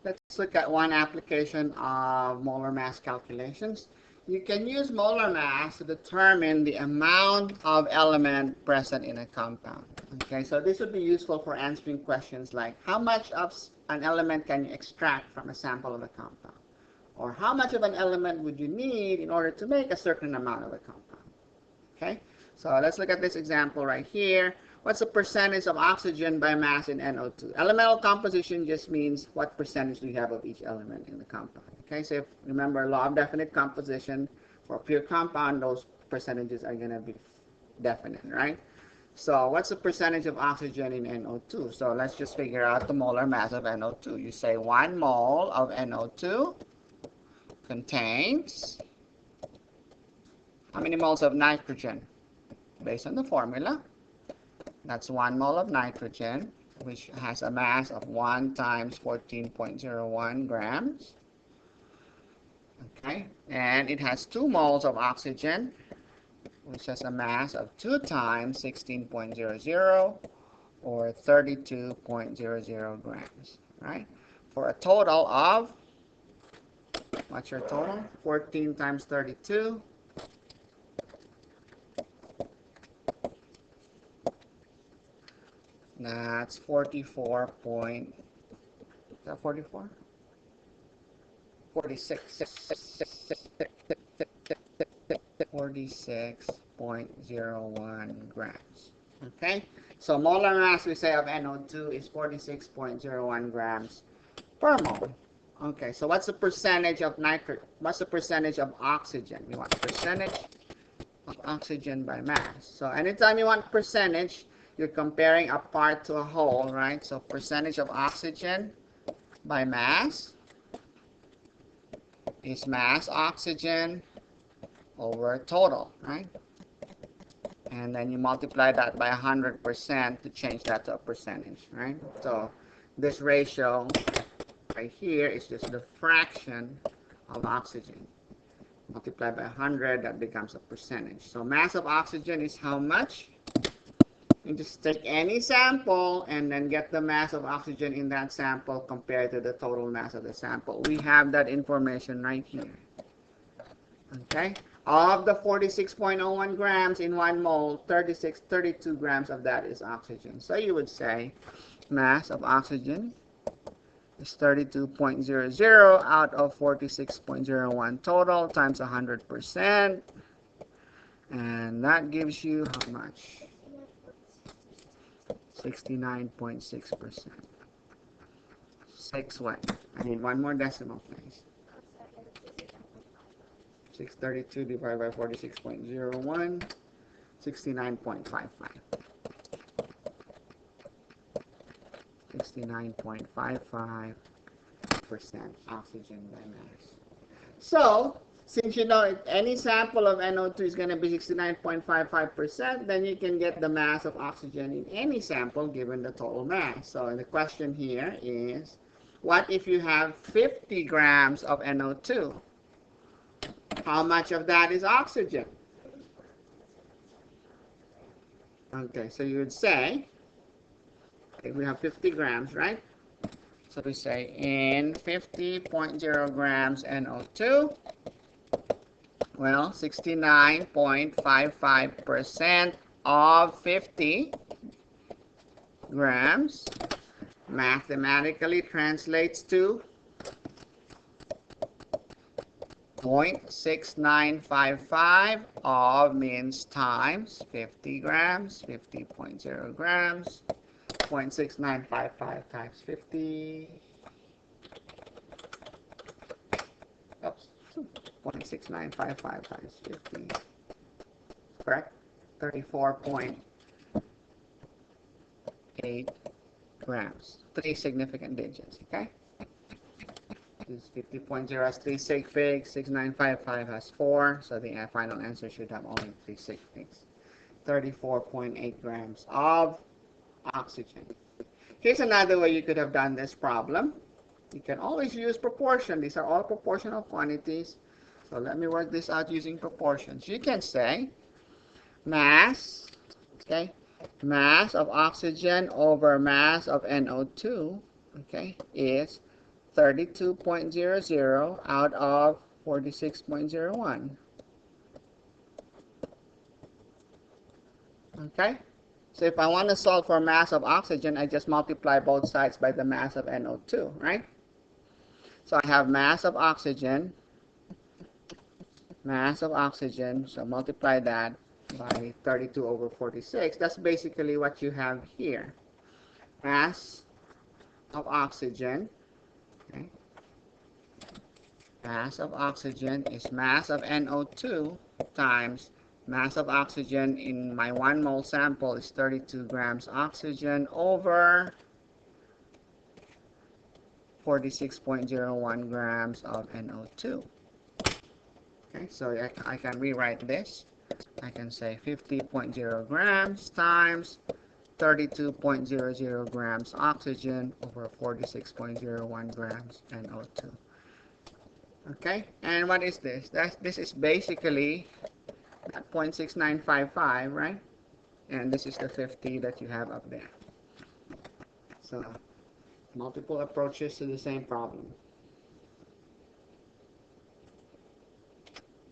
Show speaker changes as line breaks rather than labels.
Let's look at one application of molar mass calculations. You can use molar mass to determine the amount of element present in a compound. Okay, so this would be useful for answering questions like how much of an element can you extract from a sample of a compound? Or how much of an element would you need in order to make a certain amount of a compound? Okay, so let's look at this example right here. What's the percentage of oxygen by mass in NO2? Elemental composition just means what percentage do you have of each element in the compound. Okay, so if remember law of definite composition, for a pure compound, those percentages are going to be definite, right? So what's the percentage of oxygen in NO2? So let's just figure out the molar mass of NO2. You say 1 mole of NO2 contains how many moles of nitrogen? Based on the formula, that's 1 mole of nitrogen, which has a mass of 1 times 14.01 grams. Okay, and it has 2 moles of oxygen, which has a mass of 2 times 16.00 or 32.00 grams, right? For a total of, what's your total? 14 times 32. That's 44 point, is that 44? 46.01 grams. Okay, so molar mass we say of NO2 is 46.01 grams per mole. Okay, so what's the percentage of nitrogen? What's the percentage of oxygen? We want percentage of oxygen by mass. So anytime you want percentage, you're comparing a part to a whole, right? So percentage of oxygen by mass is mass oxygen over total, right? And then you multiply that by 100% to change that to a percentage, right? So this ratio right here is just the fraction of oxygen. Multiply by 100, that becomes a percentage. So mass of oxygen is how much? You just take any sample and then get the mass of oxygen in that sample compared to the total mass of the sample. We have that information right here. Okay? Of the 46.01 grams in 1 mole, 32 grams of that is oxygen. So you would say mass of oxygen is 32.00 out of 46.01 total times 100%. And that gives you how much? 69.6%. 6 what? I need one more decimal place. 632 divided by 46.01, 69.55. 69.55% oxygen by mass. So, since you know any sample of NO2 is going to be 69.55%, then you can get the mass of oxygen in any sample given the total mass. So the question here is, what if you have 50 grams of NO2? How much of that is oxygen? Okay, so you would say, okay, we have 50 grams, right? So we say in 50.0 grams NO2, well, 69.55% of 50 grams mathematically translates to 0.6955 of means times 50 grams, 50.0 grams, 0.6955 times 50. Oops. 0.6955 times 50, correct? 34.8 grams. 3 significant digits, okay? This 50.0 has 3 sig figs, 6955 has 4, so the final answer should have only 3 sig figs. 34.8 grams of oxygen. Here's another way you could have done this problem. You can always use proportion. These are all proportional quantities. So let me work this out using proportions. You can say mass, okay, mass of oxygen over mass of NO2, okay, is 32.00 out of 46.01. Okay? So if I want to solve for mass of oxygen, I just multiply both sides by the mass of NO2, right? So I have mass of oxygen, so multiply that by 32 over 46. That's basically what you have here. Mass of oxygen, okay? Mass of oxygen is mass of NO2 times mass of oxygen in my 1 mole sample is 32 grams oxygen over 46.01 grams of NO2. Okay, so I can rewrite this. I can say 50.0 grams times 32.00 grams oxygen over 46.01 grams NO2. Okay, and what is this? This is basically 0.6955, right? And this is the 50 that you have up there. So multiple approaches to the same problem.